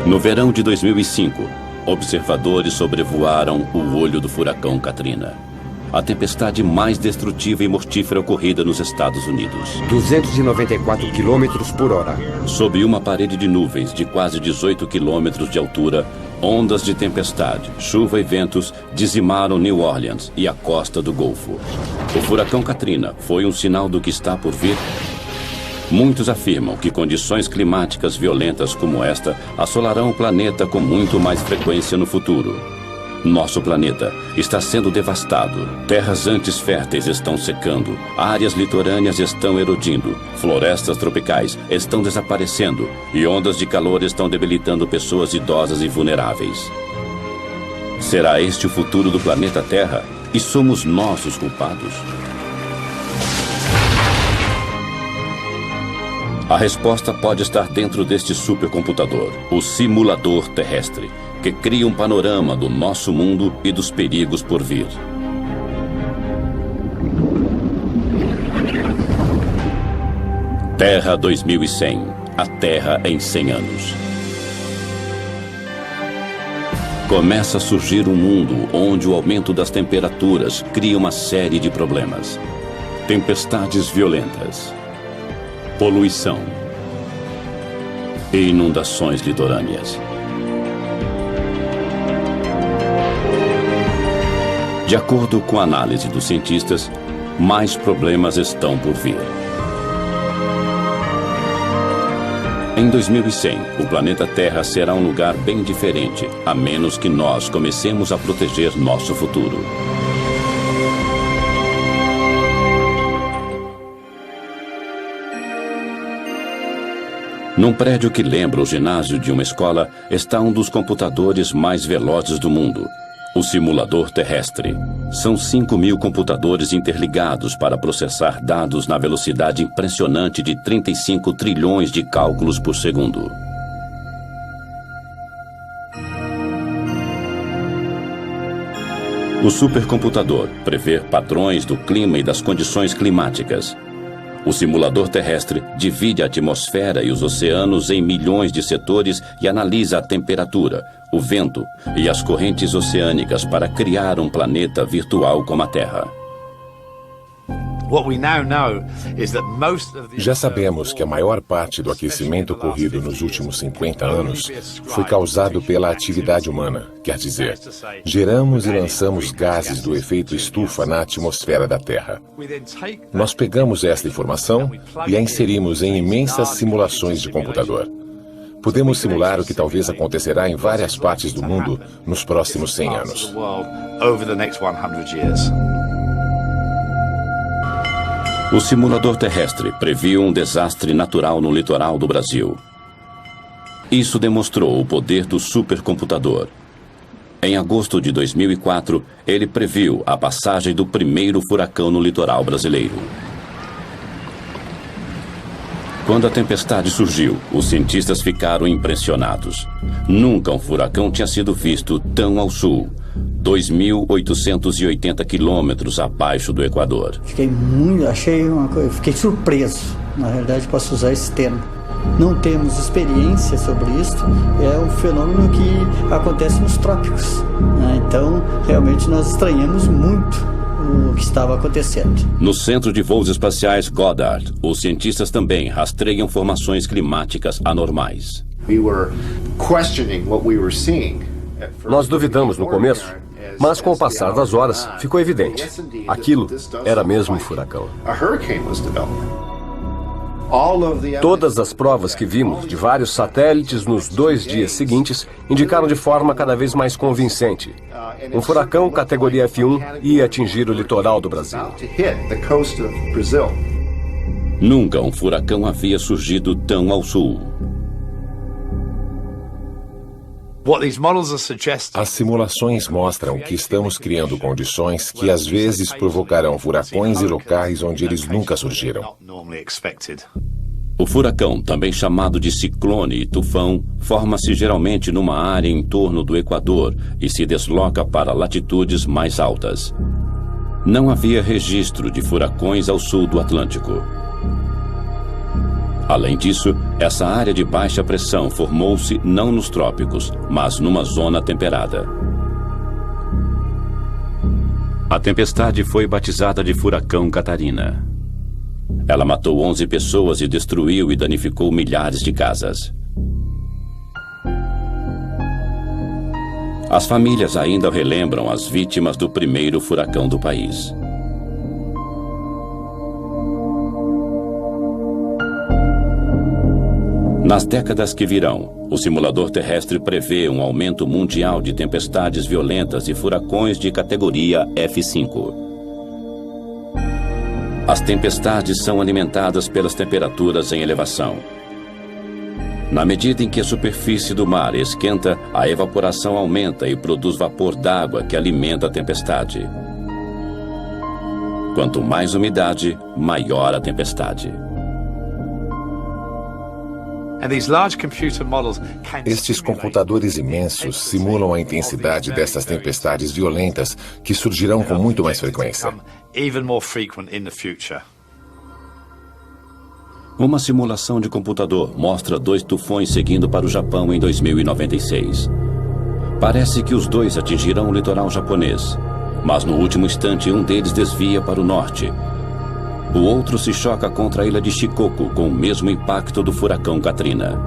No verão de 2005, observadores sobrevoaram o olho do furacão Katrina, a tempestade mais destrutiva e mortífera ocorrida nos Estados Unidos. 294 quilômetros por hora. Sob uma parede de nuvens de quase 18 quilômetros de altura, ondas de tempestade, chuva e ventos dizimaram New Orleans e a costa do Golfo. O furacão Katrina foi um sinal do que está por vir? Muitos afirmam que condições climáticas violentas como esta assolarão o planeta com muito mais frequência no futuro. Nosso planeta está sendo devastado. Terras antes férteis estão secando, áreas litorâneas estão erodindo, florestas tropicais estão desaparecendo e ondas de calor estão debilitando pessoas idosas e vulneráveis. Será este o futuro do planeta Terra? E somos nós os culpados? A resposta pode estar dentro deste supercomputador, o simulador terrestre, que cria um panorama do nosso mundo e dos perigos por vir. Terra 2100, a Terra em 100 anos. Começa a surgir um mundo onde o aumento das temperaturas cria uma série de problemas. Tempestades violentas, poluição e inundações litorâneas. De acordo com a análise dos cientistas, mais problemas estão por vir. Em 2100, o planeta Terra será um lugar bem diferente, a menos que nós comecemos a proteger nosso futuro. Num prédio que lembra o ginásio de uma escola, está um dos computadores mais velozes do mundo, o simulador terrestre. São 5.000 computadores interligados para processar dados na velocidade impressionante de 35 trilhões de cálculos por segundo. O supercomputador prevê padrões do clima e das condições climáticas. O simulador terrestre divide a atmosfera e os oceanos em milhões de setores e analisa a temperatura, o vento e as correntes oceânicas para criar um planeta virtual como a Terra. Já sabemos que a maior parte do aquecimento ocorrido nos últimos 50 anos foi causado pela atividade humana. Quer dizer, geramos e lançamos gases do efeito estufa na atmosfera da Terra. Nós pegamos esta informação e a inserimos em imensas simulações de computador. Podemos simular o que talvez acontecerá em várias partes do mundo nos próximos 100 anos. O simulador terrestre previu um desastre natural no litoral do Brasil. Isso demonstrou o poder do supercomputador. Em agosto de 2004, ele previu a passagem do primeiro furacão no litoral brasileiro. Quando a tempestade surgiu, os cientistas ficaram impressionados. Nunca um furacão tinha sido visto tão ao sul, 2.880 quilômetros abaixo do Equador. Fiquei surpreso. Na realidade, posso usar esse termo. Não temos experiência sobre isso. É um fenômeno que acontece nos trópicos. Então, realmente, nós estranhamos muito o que estava acontecendo. No Centro de Voos Espaciais Goddard, os cientistas também rastreiam formações climáticas anormais. Nós duvidamos no começo, mas com o passar das horas ficou evidente. Aquilo era mesmo um furacão. Todas as provas que vimos de vários satélites nos 2 dias seguintes indicaram de forma cada vez mais convincente. Um furacão categoria F1 ia atingir o litoral do Brasil. Nunca um furacão havia surgido tão ao sul. As simulações mostram que estamos criando condições que às vezes provocarão furacões em locais onde eles nunca surgiram. O furacão, também chamado de ciclone e tufão, forma-se geralmente numa área em torno do Equador e se desloca para latitudes mais altas. Não havia registro de furacões ao sul do Atlântico. Além disso, essa área de baixa pressão formou-se não nos trópicos, mas numa zona temperada. A tempestade foi batizada de Furacão Catarina. Ela matou 11 pessoas e destruiu e danificou milhares de casas. As famílias ainda relembram as vítimas do primeiro furacão do país. Nas décadas que virão, o simulador terrestre prevê um aumento mundial de tempestades violentas e furacões de categoria F5. As tempestades são alimentadas pelas temperaturas em elevação. Na medida em que a superfície do mar esquenta, a evaporação aumenta e produz vapor d'água que alimenta a tempestade. Quanto mais umidade, maior a tempestade. Estes computadores imensos simulam a intensidade dessas tempestades violentas que surgirão com muito mais frequência. Uma simulação de computador mostra 2 tufões seguindo para o Japão em 2096. Parece que os 2 atingirão o litoral japonês, mas no último instante um deles desvia para o norte. O outro se choca contra a ilha de Shikoku com o mesmo impacto do furacão Katrina.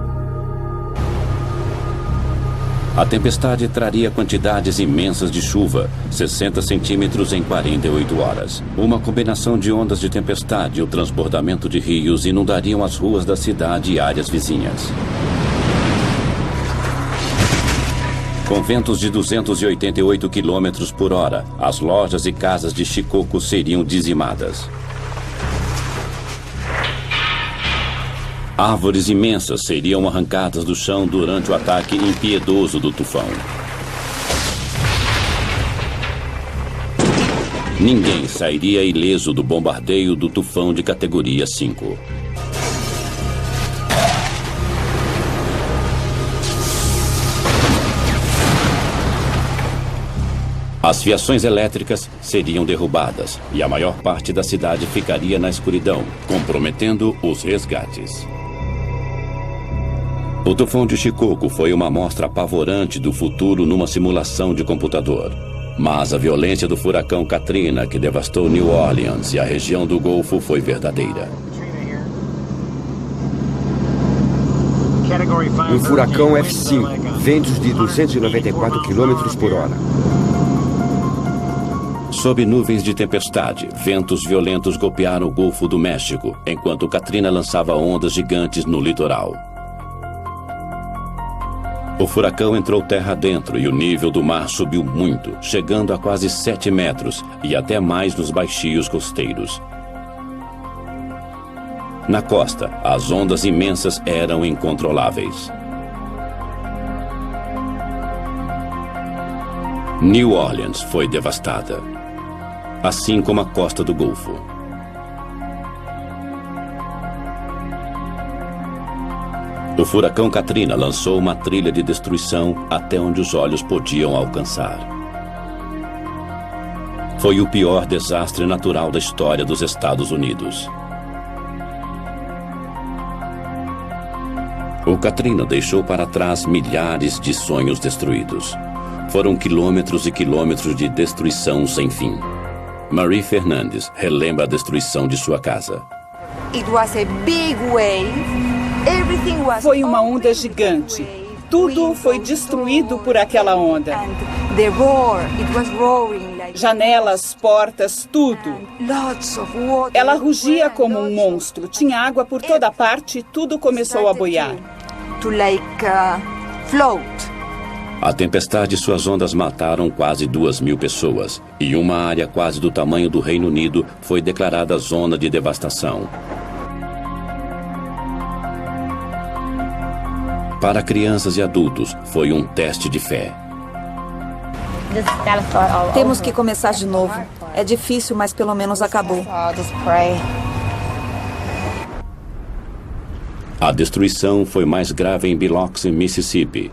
A tempestade traria quantidades imensas de chuva, 60 centímetros em 48 horas. Uma combinação de ondas de tempestade e o transbordamento de rios inundariam as ruas da cidade e áreas vizinhas. Com ventos de 288 km por hora, as lojas e casas de Shikoku seriam dizimadas. Árvores imensas seriam arrancadas do chão durante o ataque impiedoso do tufão. Ninguém sairia ileso do bombardeio do tufão de categoria 5. As fiações elétricas seriam derrubadas e a maior parte da cidade ficaria na escuridão, comprometendo os resgates. O tufão de Shikoku foi uma amostra apavorante do futuro numa simulação de computador. Mas a violência do furacão Katrina, que devastou New Orleans e a região do Golfo, foi verdadeira. Um furacão F5, ventos de 294 km por hora. Sob nuvens de tempestade, ventos violentos golpearam o Golfo do México, enquanto Katrina lançava ondas gigantes no litoral. O furacão entrou terra adentro e o nível do mar subiu muito, chegando a quase 7 metros e até mais nos baixios costeiros. Na costa, as ondas imensas eram incontroláveis. New Orleans foi devastada, assim como a costa do Golfo. O furacão Katrina lançou uma trilha de destruição até onde os olhos podiam alcançar. Foi o pior desastre natural da história dos Estados Unidos. O Katrina deixou para trás milhares de sonhos destruídos. Foram quilômetros e quilômetros de destruição sem fim. Marie Fernandes relembra a destruição de sua casa. Foi uma onda gigante. Tudo foi destruído por aquela onda. Janelas, portas, tudo. Ela rugia como um monstro. Tinha água por toda parte e tudo começou a boiar. A tempestade e suas ondas mataram quase 2.000 pessoas. E uma área quase do tamanho do Reino Unido foi declarada zona de devastação. Para crianças e adultos, foi um teste de fé. Temos que começar de novo. É difícil, mas pelo menos acabou. A destruição foi mais grave em Biloxi, Mississippi.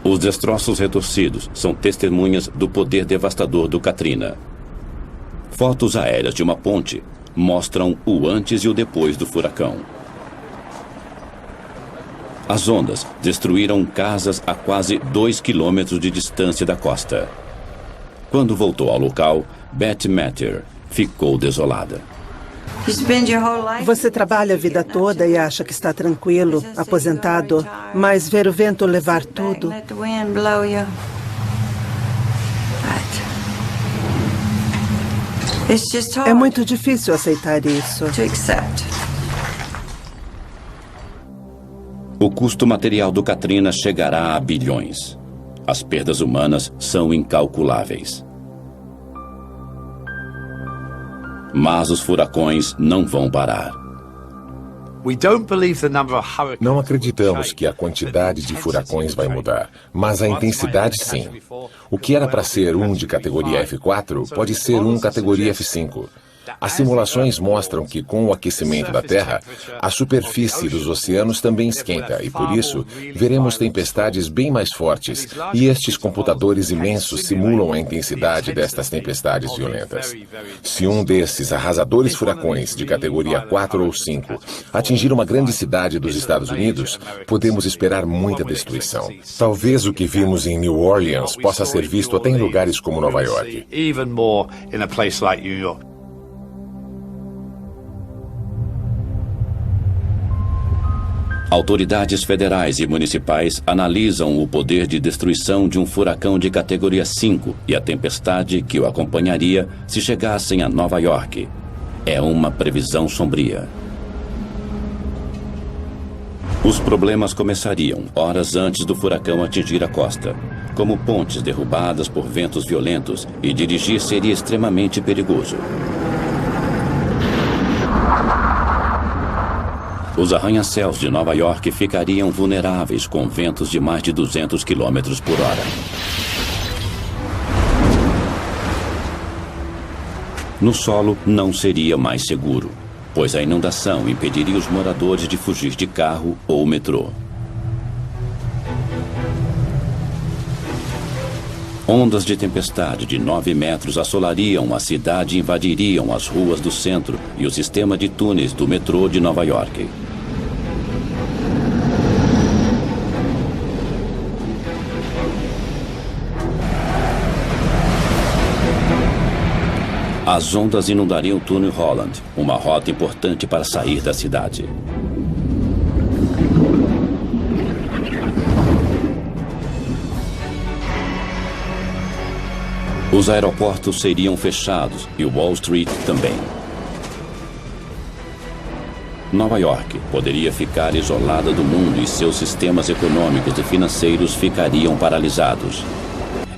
Os destroços retorcidos são testemunhas do poder devastador do Katrina. Fotos aéreas de uma ponte mostram o antes e o depois do furacão. As ondas destruíram casas a quase 2 quilômetros de distância da costa. Quando voltou ao local, Beth Matter ficou desolada. Você trabalha a vida toda e acha que está tranquilo, aposentado, mas ver o vento levar tudo. É muito difícil aceitar isso. O custo material do Katrina chegará a bilhões. As perdas humanas são incalculáveis. Mas os furacões não vão parar. Não acreditamos que a quantidade de furacões vai mudar, mas a intensidade sim. O que era para ser um de categoria F4 pode ser um categoria F5. As simulações mostram que, com o aquecimento da Terra, a superfície dos oceanos também esquenta e, por isso, veremos tempestades bem mais fortes, e estes computadores imensos simulam a intensidade destas tempestades violentas. Se um desses arrasadores furacões de categoria 4 ou 5 atingir uma grande cidade dos Estados Unidos, podemos esperar muita destruição. Talvez o que vimos em New Orleans possa ser visto até em lugares como Nova York. Autoridades federais e municipais analisam o poder de destruição de um furacão de categoria 5 e a tempestade que o acompanharia se chegassem a Nova York. É uma previsão sombria. Os problemas começariam horas antes do furacão atingir a costa, como pontes derrubadas por ventos violentos, e dirigir seria extremamente perigoso. Os arranha-céus de Nova York ficariam vulneráveis com ventos de mais de 200 km por hora. No solo não seria mais seguro, pois a inundação impediria os moradores de fugir de carro ou metrô. Ondas de tempestade de 9 metros assolariam a cidade e invadiriam as ruas do centro e o sistema de túneis do metrô de Nova York. As ondas inundariam o túnel Holland, uma rota importante para sair da cidade. Os aeroportos seriam fechados e Wall Street também. Nova York poderia ficar isolada do mundo e seus sistemas econômicos e financeiros ficariam paralisados.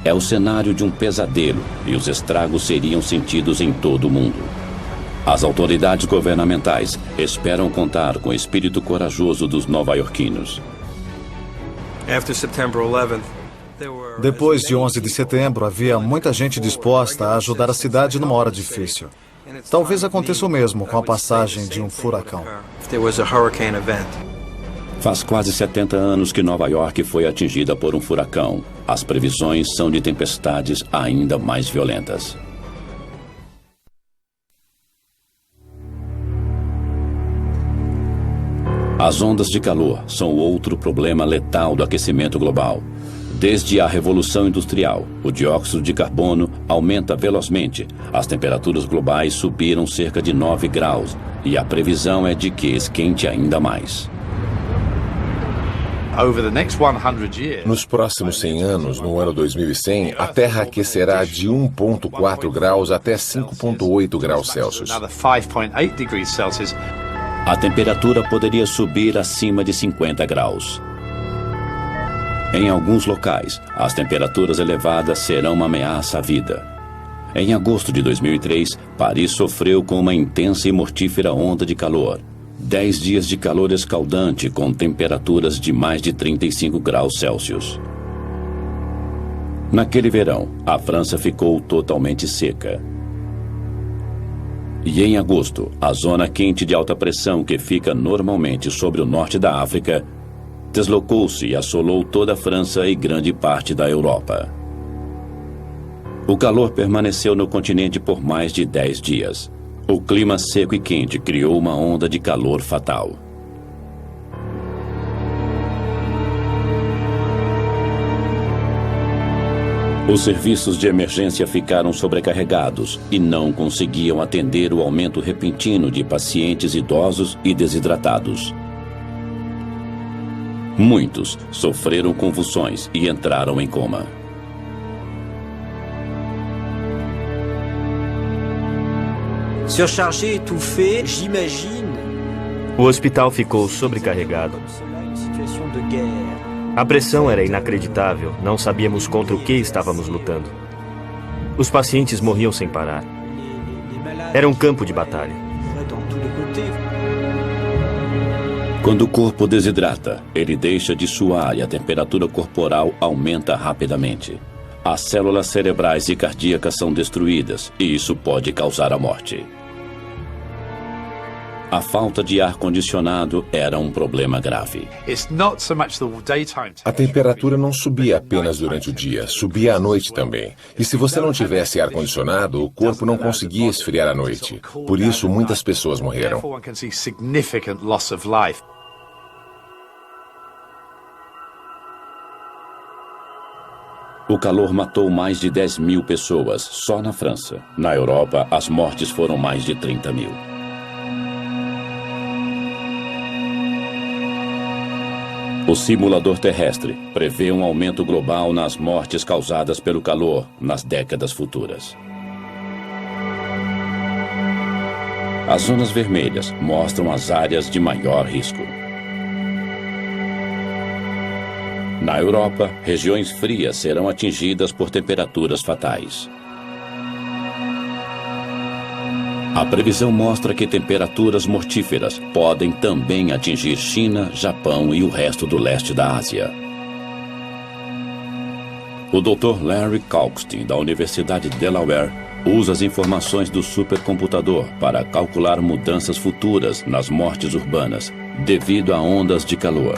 É o cenário de um pesadelo e os estragos seriam sentidos em todo o mundo. As autoridades governamentais esperam contar com o espírito corajoso dos nova-iorquinos. Depois de 11 de setembro, havia muita gente disposta a ajudar a cidade numa hora difícil. Talvez aconteça o mesmo com a passagem de um furacão. Faz quase 70 anos que Nova York foi atingida por um furacão. As previsões são de tempestades ainda mais violentas. As ondas de calor são outro problema letal do aquecimento global. Desde a Revolução Industrial, o dióxido de carbono aumenta velozmente. As temperaturas globais subiram cerca de 9 graus e a previsão é de que esquente ainda mais. Nos próximos 100 anos, no ano 2100, a Terra aquecerá de 1,4 graus até 5,8 graus Celsius. A temperatura poderia subir acima de 50 graus. Em alguns locais, as temperaturas elevadas serão uma ameaça à vida. Em agosto de 2003, Paris sofreu com uma intensa e mortífera onda de calor. 10 dias de calor escaldante com temperaturas de mais de 35 graus Celsius. Naquele verão, a França ficou totalmente seca. E em agosto, a zona quente de alta pressão que fica normalmente sobre o norte da África deslocou-se e assolou toda a França e grande parte da Europa. O calor permaneceu no continente por mais de 10 dias. O clima seco e quente criou uma onda de calor fatal. Os serviços de emergência ficaram sobrecarregados e não conseguiam atender o aumento repentino de pacientes idosos e desidratados. Muitos sofreram convulsões e entraram em coma. Surchargé, étouffé, j'imagine. O hospital ficou sobrecarregado. A pressão era inacreditável, não sabíamos contra o que estávamos lutando. Os pacientes morriam sem parar. Era um campo de batalha. Quando o corpo desidrata, ele deixa de suar e a temperatura corporal aumenta rapidamente. As células cerebrais e cardíacas são destruídas e isso pode causar a morte. A falta de ar-condicionado era um problema grave. A temperatura não subia apenas durante o dia, subia à noite também. E se você não tivesse ar-condicionado, o corpo não conseguia esfriar à noite. Por isso, muitas pessoas morreram. O calor matou mais de 10 mil pessoas só na França. Na Europa, as mortes foram mais de 30 mil. O simulador terrestre prevê um aumento global nas mortes causadas pelo calor nas décadas futuras. As zonas vermelhas mostram as áreas de maior risco. Na Europa, regiões frias serão atingidas por temperaturas fatais. A previsão mostra que temperaturas mortíferas podem também atingir China, Japão e o resto do leste da Ásia. O Dr. Larry Kalkstein, da Universidade de Delaware, usa as informações do supercomputador para calcular mudanças futuras nas mortes urbanas devido a ondas de calor.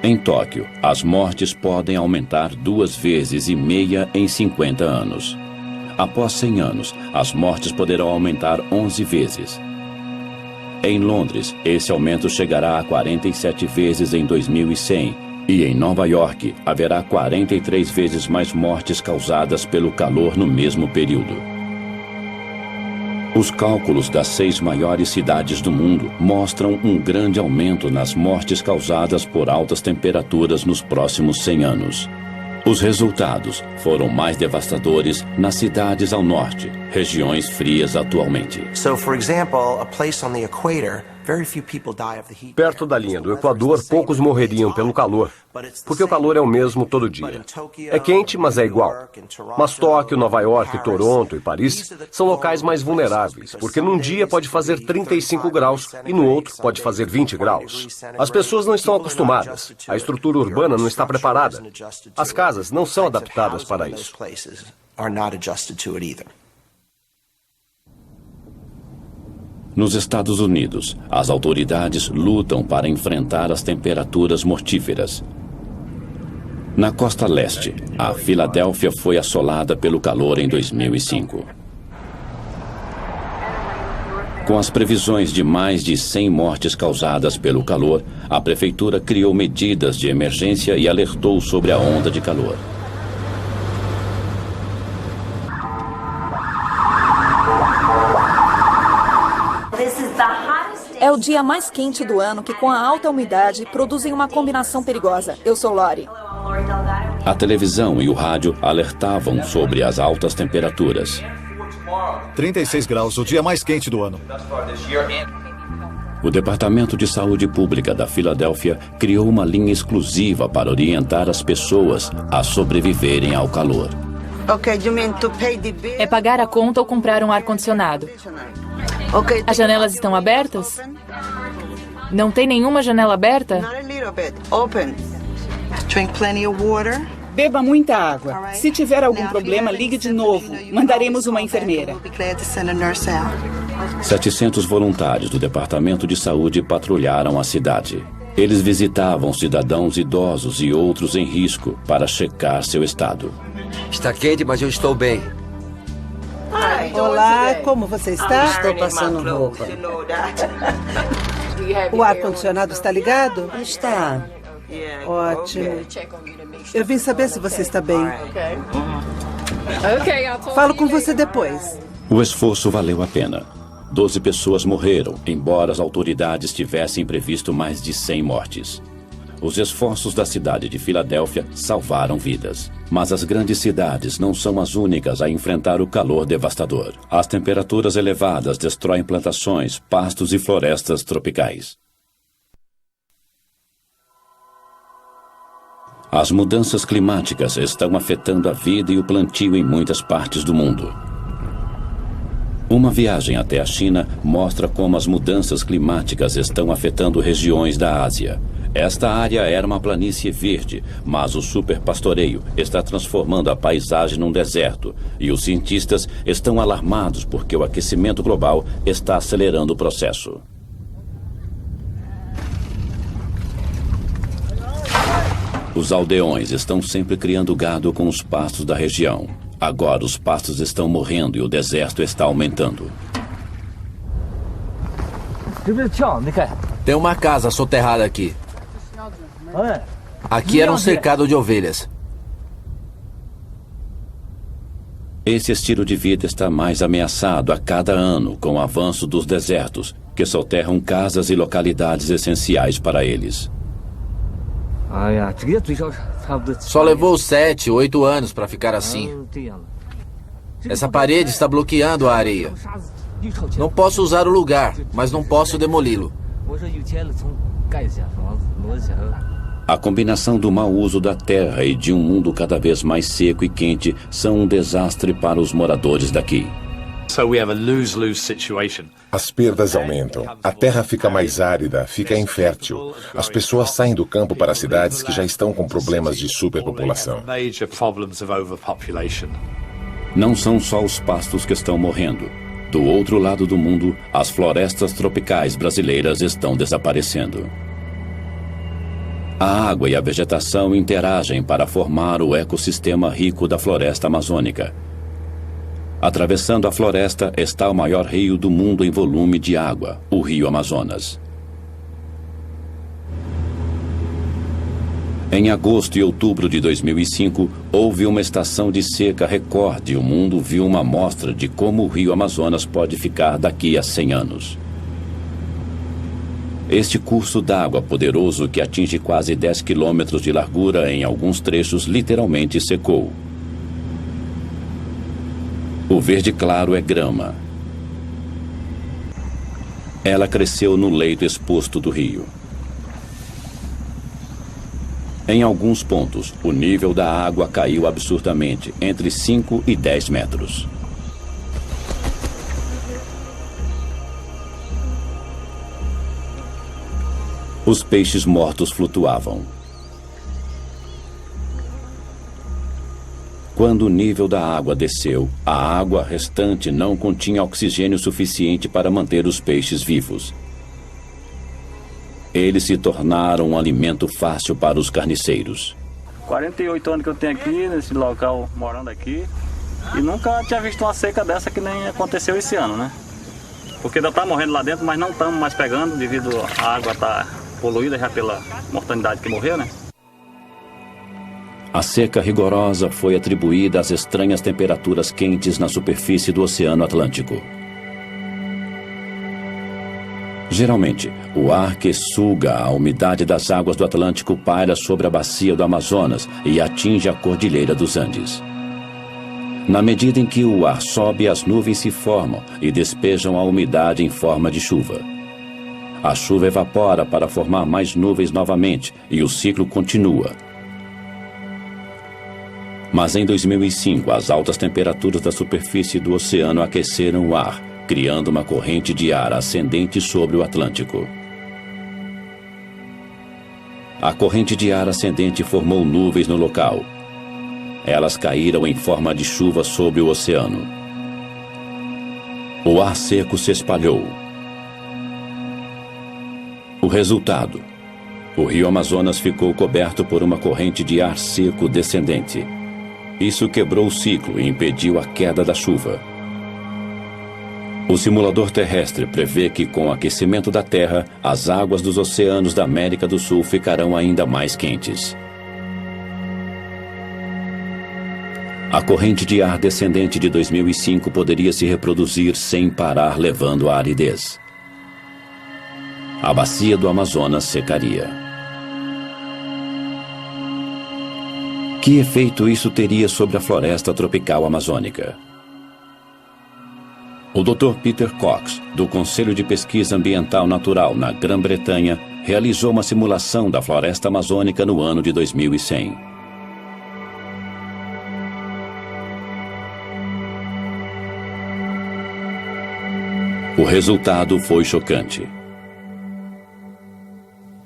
Em Tóquio, as mortes podem aumentar 2,5 vezes em 50 anos. Após 100 anos, as mortes poderão aumentar 11 vezes. Em Londres, esse aumento chegará a 47 vezes em 2100 e em Nova York haverá 43 vezes mais mortes causadas pelo calor no mesmo período. Os cálculos das 6 maiores cidades do mundo mostram um grande aumento nas mortes causadas por altas temperaturas nos próximos 100 anos. Os resultados foram mais devastadores nas cidades ao norte, regiões frias atualmente. Perto da linha do Equador, poucos morreriam pelo calor, porque o calor é o mesmo todo dia. É quente, mas é igual. Mas Tóquio, Nova York, Toronto e Paris são locais mais vulneráveis, porque num dia pode fazer 35 graus e no outro pode fazer 20 graus. As pessoas não estão acostumadas, a estrutura urbana não está preparada. As casas não são adaptadas para isso. Nos Estados Unidos, as autoridades lutam para enfrentar as temperaturas mortíferas. Na costa leste, a Filadélfia foi assolada pelo calor em 2005. Com as previsões de mais de 100 mortes causadas pelo calor, a prefeitura criou medidas de emergência e alertou sobre a onda de calor. É o dia mais quente do ano que, com a alta umidade, produzem uma combinação perigosa. Eu sou Lori. A televisão e o rádio alertavam sobre as altas temperaturas. 36 graus, o dia mais quente do ano. O Departamento de Saúde Pública da Filadélfia criou uma linha exclusiva para orientar as pessoas a sobreviverem ao calor. É pagar a conta ou comprar um ar-condicionado. As janelas estão abertas? Não tem nenhuma janela aberta? Beba muita água. Se tiver algum problema, ligue de novo. Mandaremos uma enfermeira. 700 voluntários do Departamento de Saúde patrulharam a cidade. Eles visitavam cidadãos idosos e outros em risco para checar seu estado. Está quente, mas eu estou bem. Olá, como você está? Estou passando roupa. O ar-condicionado está ligado? Está. Ótimo. Eu vim saber se você está bem. Falo com você depois. O esforço valeu a pena. 12 pessoas morreram, embora as autoridades tivessem previsto mais de 100 mortes. Os esforços da cidade de Filadélfia salvaram vidas. Mas as grandes cidades não são as únicas a enfrentar o calor devastador. As temperaturas elevadas destroem plantações, pastos e florestas tropicais. As mudanças climáticas estão afetando a vida e o plantio em muitas partes do mundo. Uma viagem até a China mostra como as mudanças climáticas estão afetando regiões da Ásia. Esta área era uma planície verde, mas o superpastoreio está transformando a paisagem num deserto e os cientistas estão alarmados porque o aquecimento global está acelerando o processo. Os aldeões estão sempre criando gado com os pastos da região. Agora os pastos estão morrendo e o deserto está aumentando. Tem uma casa soterrada aqui. Aqui era um cercado de ovelhas. Esse estilo de vida está mais ameaçado a cada ano com o avanço dos desertos, que soterram casas e localidades essenciais para eles. Só levou 7, 8 anos para ficar assim. Essa parede está bloqueando a areia. Não posso usar o lugar, mas não posso demoli-lo. A combinação do mau uso da terra e de um mundo cada vez mais seco e quente são um desastre para os moradores daqui. As perdas aumentam. A terra fica mais árida, fica infértil. As pessoas saem do campo para as cidades que já estão com problemas de superpopulação. Não são só os pastos que estão morrendo. Do outro lado do mundo, as florestas tropicais brasileiras estão desaparecendo. A água e a vegetação interagem para formar o ecossistema rico da floresta amazônica. Atravessando a floresta está o maior rio do mundo em volume de água, o Rio Amazonas. Em agosto e outubro de 2005, houve uma estação de seca recorde e o mundo viu uma amostra de como o Rio Amazonas pode ficar daqui a 100 anos. Este curso d'água poderoso, que atinge quase 10 quilômetros de largura em alguns trechos, literalmente secou. O verde claro é grama. Ela cresceu no leito exposto do rio. Em alguns pontos, o nível da água caiu absurdamente, entre 5 e 10 metros. Os peixes mortos flutuavam. Quando o nível da água desceu, a água restante não continha oxigênio suficiente para manter os peixes vivos. Eles se tornaram um alimento fácil para os carniceiros. 48 anos que eu tenho aqui, nesse local, morando aqui, e nunca tinha visto uma seca dessa que nem aconteceu esse ano, né? Porque ainda está morrendo lá dentro, mas não estamos mais pegando, devido à água estar poluída já pela mortalidade que morreu, né? A seca rigorosa foi atribuída às estranhas temperaturas quentes na superfície do Oceano Atlântico. Geralmente, o ar que suga a umidade das águas do Atlântico paira sobre a bacia do Amazonas e atinge a Cordilheira dos Andes. Na medida em que o ar sobe, as nuvens se formam e despejam a umidade em forma de chuva. A chuva evapora para formar mais nuvens novamente e o ciclo continua. Mas em 2005, as altas temperaturas da superfície do oceano aqueceram o ar, criando uma corrente de ar ascendente sobre o Atlântico. A corrente de ar ascendente formou nuvens no local. Elas caíram em forma de chuva sobre o oceano. O ar seco se espalhou. O resultado: o Rio Amazonas ficou coberto por uma corrente de ar seco descendente. Isso quebrou o ciclo e impediu a queda da chuva. O simulador terrestre prevê que, com o aquecimento da Terra, as águas dos oceanos da América do Sul ficarão ainda mais quentes. A corrente de ar descendente de 2005 poderia se reproduzir sem parar, levando à aridez. A bacia do Amazonas secaria. Que efeito isso teria sobre a floresta tropical amazônica? O Dr. Peter Cox, do Conselho de Pesquisa Ambiental Natural na Grã-Bretanha, realizou uma simulação da floresta amazônica no ano de 2100. O resultado foi chocante.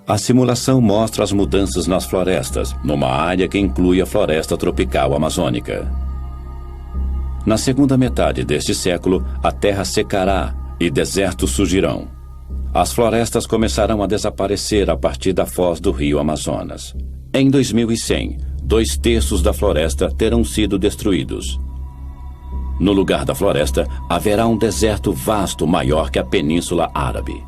A simulação mostra as mudanças nas florestas, numa área que inclui a floresta tropical amazônica. Na segunda metade deste século, a terra secará e desertos surgirão. As florestas começarão a desaparecer a partir da foz do rio Amazonas. Em 2100, 2/3 da floresta terão sido destruídos. No lugar da floresta, haverá um deserto vasto maior que a Península Árabe.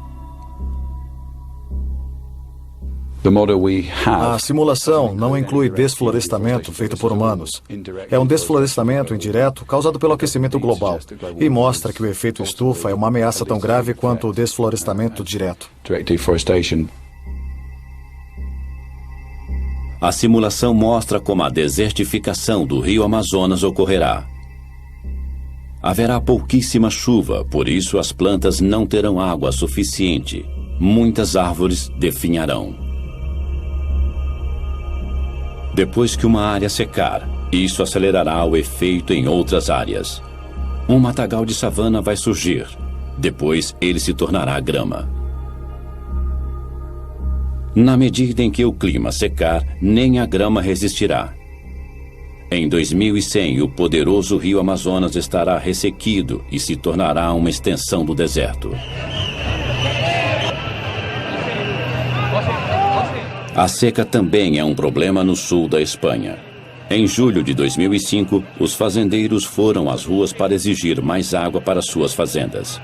A simulação não inclui desflorestamento feito por humanos. É um desflorestamento indireto causado pelo aquecimento global e mostra que o efeito estufa é uma ameaça tão grave quanto o desflorestamento direto. A simulação mostra como a desertificação do rio Amazonas ocorrerá. Haverá pouquíssima chuva, por isso as plantas não terão água suficiente. Muitas árvores definharão. Depois que uma área secar, isso acelerará o efeito em outras áreas. Um matagal de savana vai surgir. Depois ele se tornará grama. Na medida em que o clima secar, nem a grama resistirá. Em 2100, o poderoso rio Amazonas estará ressequido e se tornará uma extensão do deserto. A seca também é um problema no sul da Espanha. Em julho de 2005, os fazendeiros foram às ruas para exigir mais água para suas fazendas.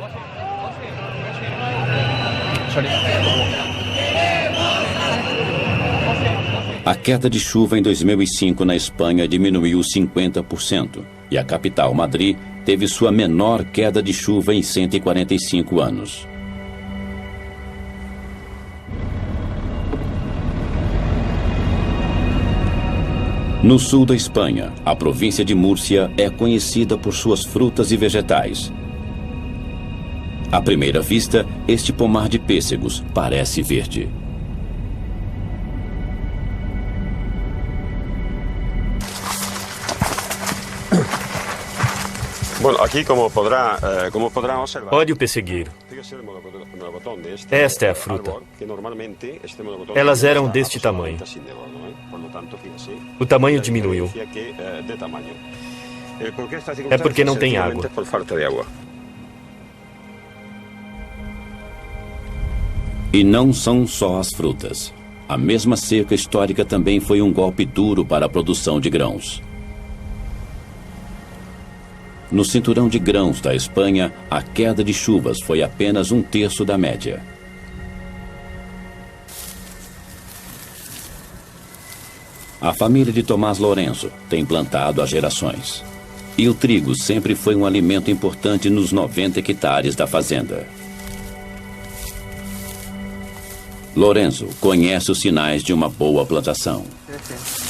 A queda de chuva em 2005 na Espanha diminuiu 50% e a capital, Madrid, teve sua menor queda de chuva em 145 anos. No sul da Espanha, a província de Múrcia é conhecida por suas frutas e vegetais. À primeira vista, este pomar de pêssegos parece verde. Olhe o pessegueiro. Esta é a fruta. Elas eram deste tamanho. O tamanho diminuiu. É porque não tem água. E não são só as frutas. A mesma seca histórica também foi um golpe duro para a produção de grãos. No cinturão de grãos da Espanha, a queda de chuvas foi apenas 1/3 da média. A família de Tomás Lourenço tem plantado há gerações. E o trigo sempre foi um alimento importante nos 90 hectares da fazenda. Lourenço conhece os sinais de uma boa plantação.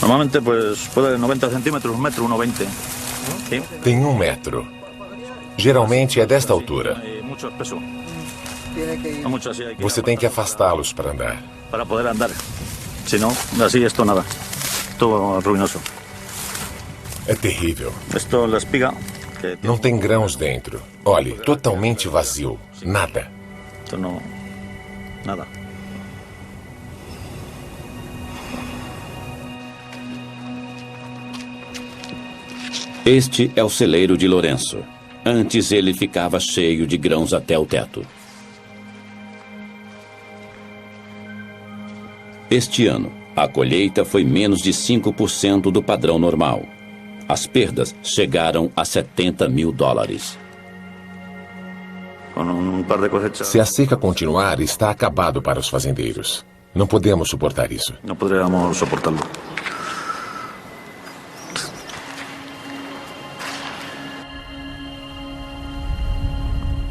Normalmente, pode 90 centímetros, 1,20 m. Tem 1 metro. Geralmente é desta altura. Você tem que afastá-los para andar. Para poder andar. Senão, assim, isto nada. Estou ruinoso. É terrível. Isto é a espiga. Não tem grãos dentro. Olhe, totalmente vazio. Nada. Isto não... Nada. Este é o celeiro de Lourenço. Antes ele ficava cheio de grãos até o teto. Este ano, a colheita foi menos de 5% do padrão normal. As perdas chegaram a $70 mil. Se a seca continuar, está acabado para os fazendeiros. Não podemos suportar isso. Não poderíamos suportá-lo.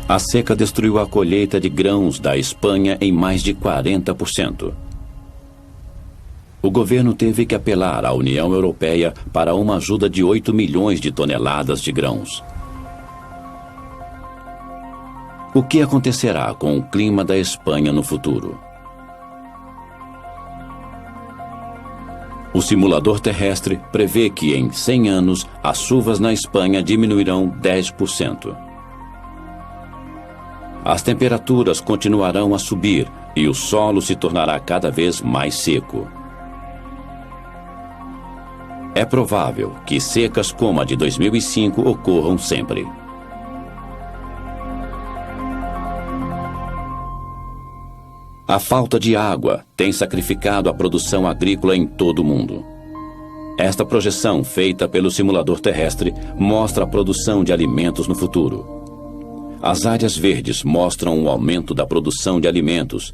A seca destruiu a colheita de grãos da Espanha em mais de 40%. O governo teve que apelar à União Europeia para uma ajuda de 8 milhões de toneladas de grãos. O que acontecerá com o clima da Espanha no futuro? O simulador terrestre prevê que em 100 anos as chuvas na Espanha diminuirão 10%. As temperaturas continuarão a subir e o solo se tornará cada vez mais seco. É provável que secas como a de 2005 ocorram sempre. A falta de água tem sacrificado a produção agrícola em todo o mundo. Esta projeção, feita pelo simulador terrestre, mostra a produção de alimentos no futuro. As áreas verdes mostram o aumento da produção de alimentos.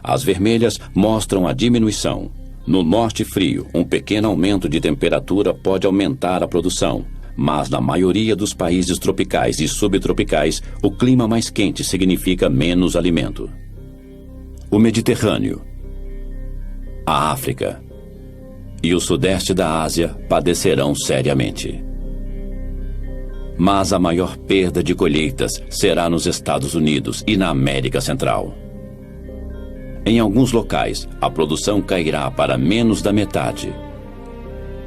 As vermelhas mostram a diminuição. No norte frio, um pequeno aumento de temperatura pode aumentar a produção, mas na maioria dos países tropicais e subtropicais, o clima mais quente significa menos alimento. O Mediterrâneo, a África e o sudeste da Ásia padecerão seriamente. Mas a maior perda de colheitas será nos Estados Unidos e na América Central. Em alguns locais, a produção cairá para menos da metade.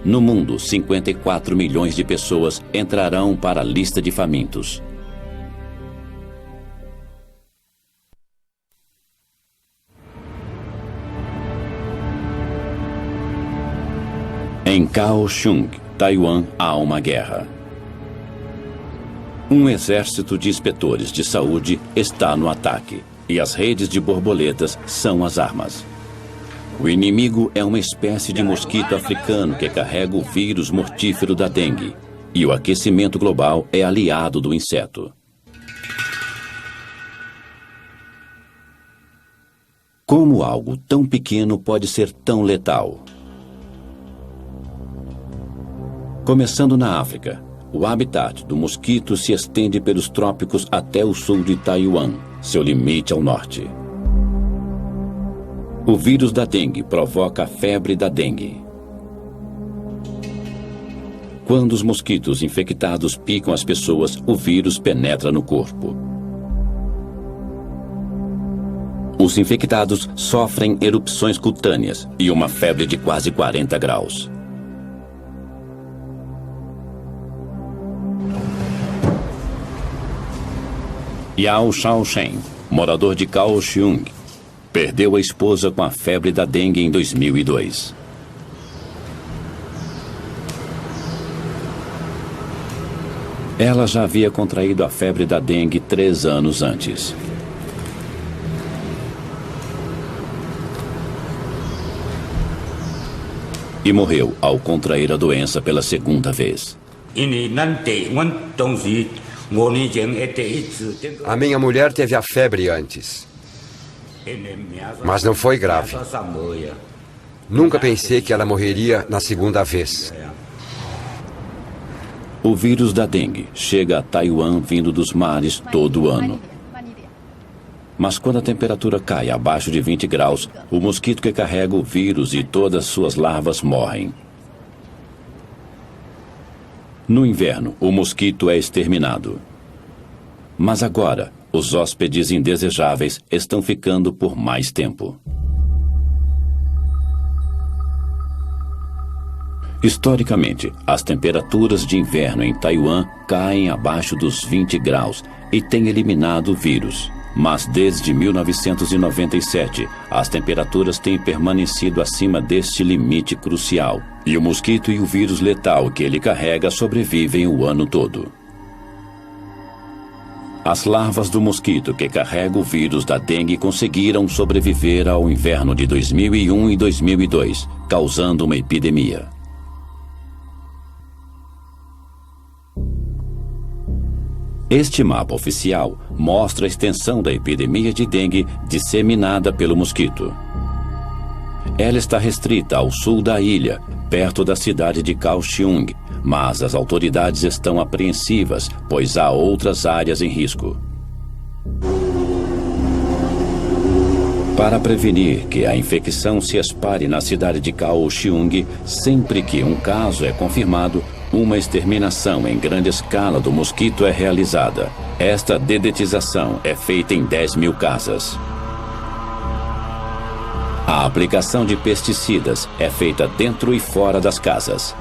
No mundo, 54 milhões de pessoas entrarão para a lista de famintos. Em Kaohsiung, Taiwan, há uma guerra. Um exército de inspetores de saúde está no ataque, e as redes de borboletas são as armas. O inimigo é uma espécie de mosquito africano que carrega o vírus mortífero da dengue, e o aquecimento global é aliado do inseto. Como algo tão pequeno pode ser tão letal? Começando na África, o habitat do mosquito se estende pelos trópicos até o sul de Taiwan, seu limite ao norte. O vírus da dengue provoca a febre da dengue. Quando os mosquitos infectados picam as pessoas, o vírus penetra no corpo. Os infectados sofrem erupções cutâneas e uma febre de quase 40 graus. Yao Shaochen, morador de Kaohsiung, perdeu a esposa com a febre da dengue em 2002. Ela já havia contraído a febre da dengue 3 anos antes. E morreu ao contrair a doença pela segunda vez. A minha mulher teve a febre antes, mas não foi grave. Nunca pensei que ela morreria na segunda vez. O vírus da dengue chega a Taiwan vindo dos mares todo ano. Mas quando a temperatura cai abaixo de 20 graus, o mosquito que carrega o vírus e todas suas larvas morrem. No inverno, o mosquito é exterminado. Mas agora, os hóspedes indesejáveis estão ficando por mais tempo. Historicamente, as temperaturas de inverno em Taiwan caem abaixo dos 20 graus e têm eliminado o vírus. Mas desde 1997, as temperaturas têm permanecido acima deste limite crucial. E o mosquito e o vírus letal que ele carrega sobrevivem o ano todo. As larvas do mosquito que carrega o vírus da dengue conseguiram sobreviver ao inverno de 2001 e 2002, causando uma epidemia. – Este mapa oficial mostra a extensão da epidemia de dengue disseminada pelo mosquito. Ela está restrita ao sul da ilha, perto da cidade de Kaohsiung, mas as autoridades estão apreensivas, pois há outras áreas em risco. Para prevenir que a infecção se espalhe na cidade de Kaohsiung, sempre que um caso é confirmado, uma exterminação em grande escala do mosquito é realizada. Esta dedetização é feita em 10.000 casas. A aplicação de pesticidas é feita dentro e fora das casas.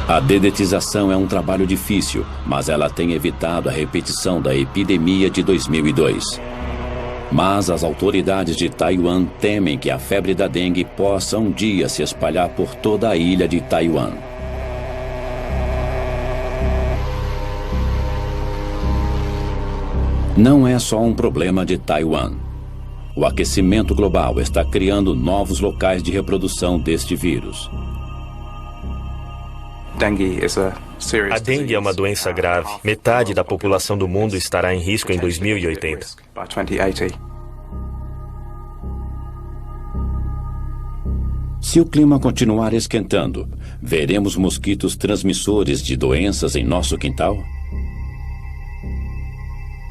A dedetização é um trabalho difícil, mas ela tem evitado a repetição da epidemia de 2002. Mas as autoridades de Taiwan temem que a febre da dengue possa um dia se espalhar por toda a ilha de Taiwan. Não é só um problema de Taiwan. O aquecimento global está criando novos locais de reprodução deste vírus. A dengue é uma doença grave. Metade da população do mundo estará em risco em 2080. Se o clima continuar esquentando, veremos mosquitos transmissores de doenças em nosso quintal?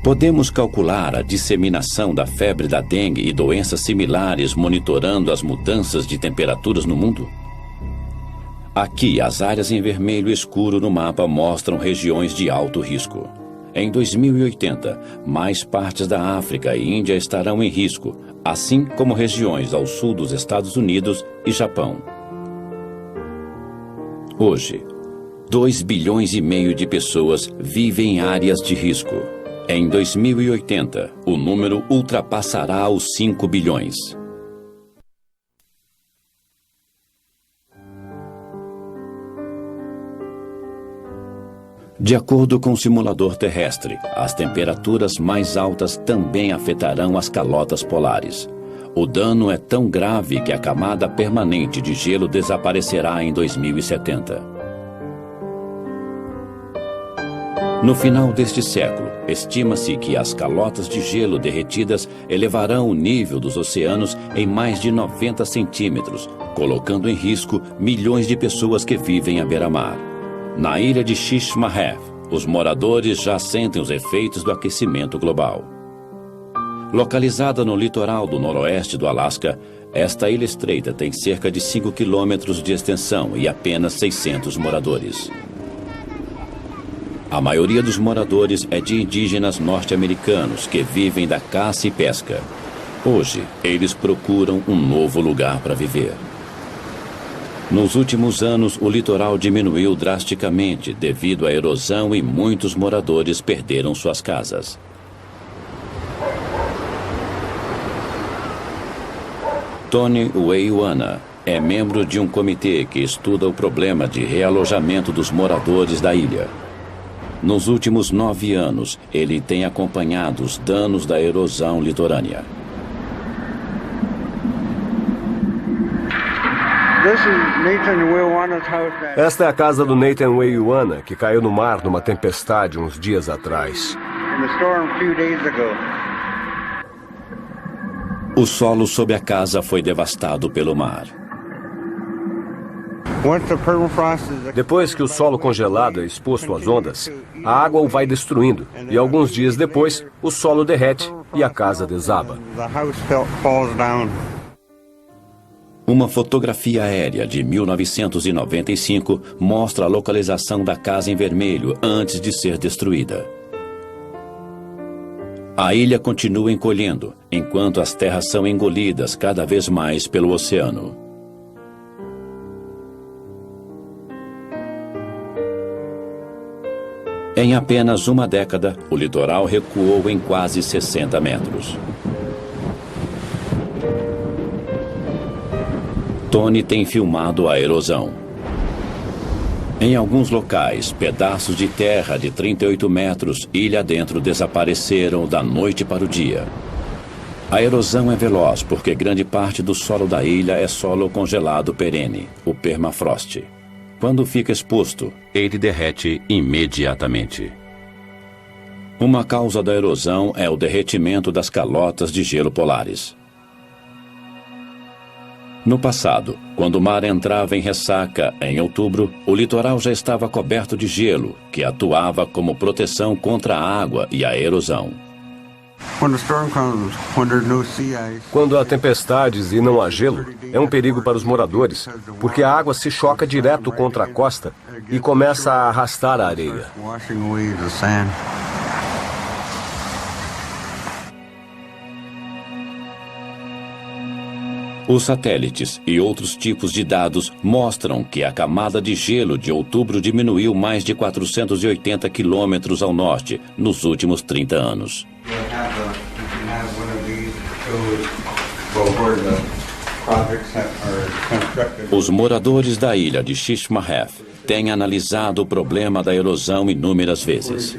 Podemos calcular a disseminação da febre da dengue e doenças similares monitorando as mudanças de temperaturas no mundo? Aqui, as áreas em vermelho escuro no mapa mostram regiões de alto risco. Em 2080, mais partes da África e Índia estarão em risco, assim como regiões ao sul dos Estados Unidos e Japão. Hoje, 2,5 bilhões de pessoas vivem em áreas de risco. Em 2080, o número ultrapassará os 5 bilhões. De acordo com o simulador terrestre, as temperaturas mais altas também afetarão as calotas polares. O dano é tão grave que a camada permanente de gelo desaparecerá em 2070. No final deste século, estima-se que as calotas de gelo derretidas elevarão o nível dos oceanos em mais de 90 centímetros, colocando em risco milhões de pessoas que vivem à beira-mar. Na ilha de Shishmahev, os moradores já sentem os efeitos do aquecimento global. Localizada no litoral do noroeste do Alasca, esta ilha estreita tem cerca de 5 quilômetros de extensão e apenas 600 moradores. A maioria dos moradores é de indígenas norte-americanos que vivem da caça e pesca. Hoje, eles procuram um novo lugar para viver. Nos últimos anos, o litoral diminuiu drasticamente devido à erosão e muitos moradores perderam suas casas. Tony Weiwana é membro de um comitê que estuda o problema de realojamento dos moradores da ilha. Nos últimos 9 anos, ele tem acompanhado os danos da erosão litorânea. Esta é a casa do Nathan Weiwana, que caiu no mar numa tempestade uns dias atrás. O solo sob a casa foi devastado pelo mar. Depois que o solo congelado é exposto às ondas, a água o vai destruindo e alguns dias depois o solo derrete e a casa desaba. Uma fotografia aérea de 1995 mostra a localização da casa em vermelho antes de ser destruída. A ilha continua encolhendo, enquanto as terras são engolidas cada vez mais pelo oceano. Em apenas uma década, o litoral recuou em quase 60 metros. Tony tem filmado a erosão. Em alguns locais, pedaços de terra de 38 metros ilha dentro desapareceram da noite para o dia. A erosão é veloz porque grande parte do solo da ilha é solo congelado perene, o permafrost. Quando fica exposto, ele derrete imediatamente. Uma causa da erosão é o derretimento das calotas de gelo polares. No passado, quando o mar entrava em ressaca em outubro, o litoral já estava coberto de gelo, que atuava como proteção contra a água e a erosão. Quando há tempestades e não há gelo, é um perigo para os moradores, porque a água se choca direto contra a costa e começa a arrastar a areia. Os satélites e outros tipos de dados mostram que a camada de gelo de outubro diminuiu mais de 480 quilômetros ao norte nos últimos 30 anos. Os moradores da ilha de Shishmaref têm analisado o problema da erosão inúmeras vezes.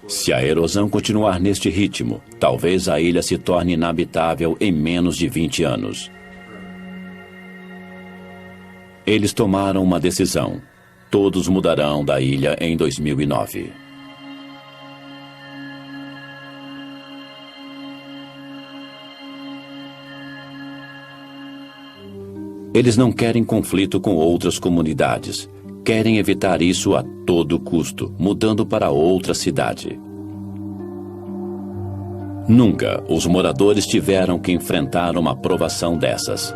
Se a erosão continuar neste ritmo, talvez a ilha se torne inabitável em menos de 20 anos. Eles tomaram uma decisão. Todos mudarão da ilha em 2009. Eles não querem conflito com outras comunidades. Querem evitar isso a todo custo, mudando para outra cidade. Nunca os moradores tiveram que enfrentar uma provação dessas.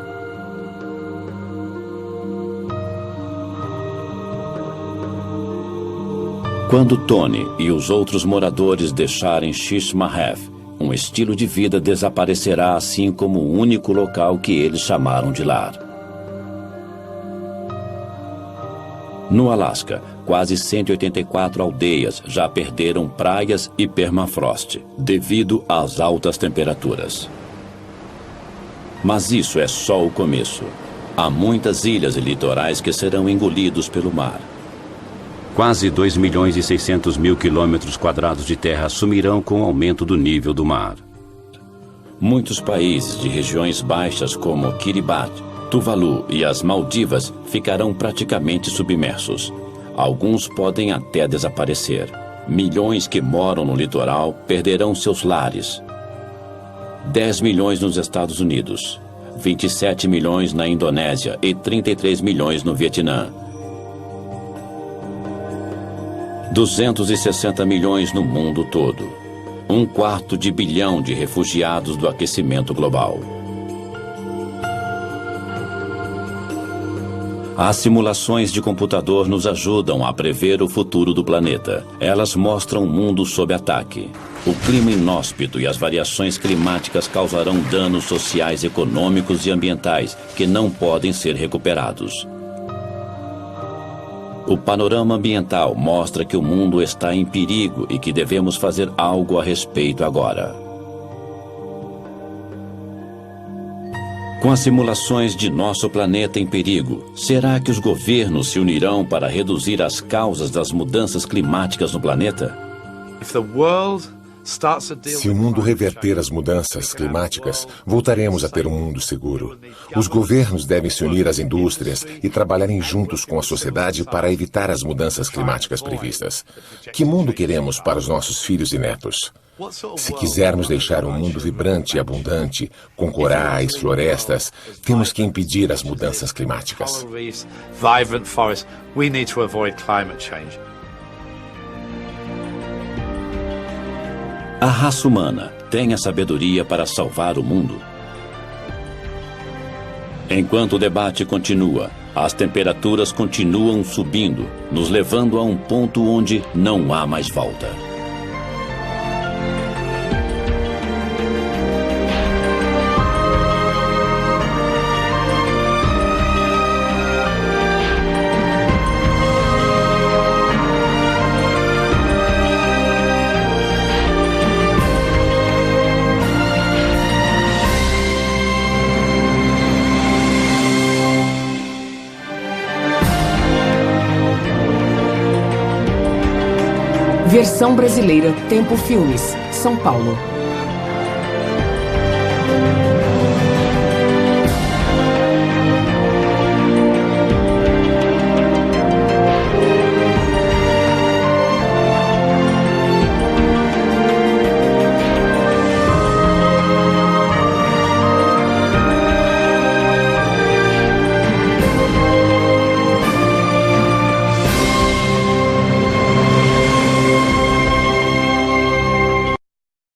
Quando Tony e os outros moradores deixarem Shishmaref, um estilo de vida desaparecerá, assim como o único local que eles chamaram de lar. No Alasca, quase 184 aldeias já perderam praias e permafrost, devido às altas temperaturas. Mas isso é só o começo. Há muitas ilhas e litorais que serão engolidos pelo mar. Quase 2.600.000 quilômetros quadrados de terra sumirão com o aumento do nível do mar. Muitos países de regiões baixas como Kiribati, Tuvalu e as Maldivas ficarão praticamente submersos. Alguns podem até desaparecer. Milhões que moram no litoral perderão seus lares. 10 milhões nos Estados Unidos, 27 milhões na Indonésia e 33 milhões no Vietnã. 260 milhões no mundo todo. 1/4 bilhão de refugiados do aquecimento global. As simulações de computador nos ajudam a prever o futuro do planeta. Elas mostram um mundo sob ataque. O clima inóspito e as variações climáticas causarão danos sociais, econômicos e ambientais que não podem ser recuperados. O panorama ambiental mostra que o mundo está em perigo e que devemos fazer algo a respeito agora. Com as simulações de nosso planeta em perigo, será que os governos se unirão para reduzir as causas das mudanças climáticas no planeta? Se o mundo reverter as mudanças climáticas, voltaremos a ter um mundo seguro. Os governos devem se unir às indústrias e trabalharem juntos com a sociedade para evitar as mudanças climáticas previstas. Que mundo queremos para os nossos filhos e netos? Se quisermos deixar um mundo vibrante e abundante, com corais, florestas, temos que impedir as mudanças climáticas. A raça humana tem a sabedoria para salvar o mundo? Enquanto o debate continua, as temperaturas continuam subindo, nos levando a um ponto onde não há mais volta. Versão brasileira, Tempo Filmes, São Paulo.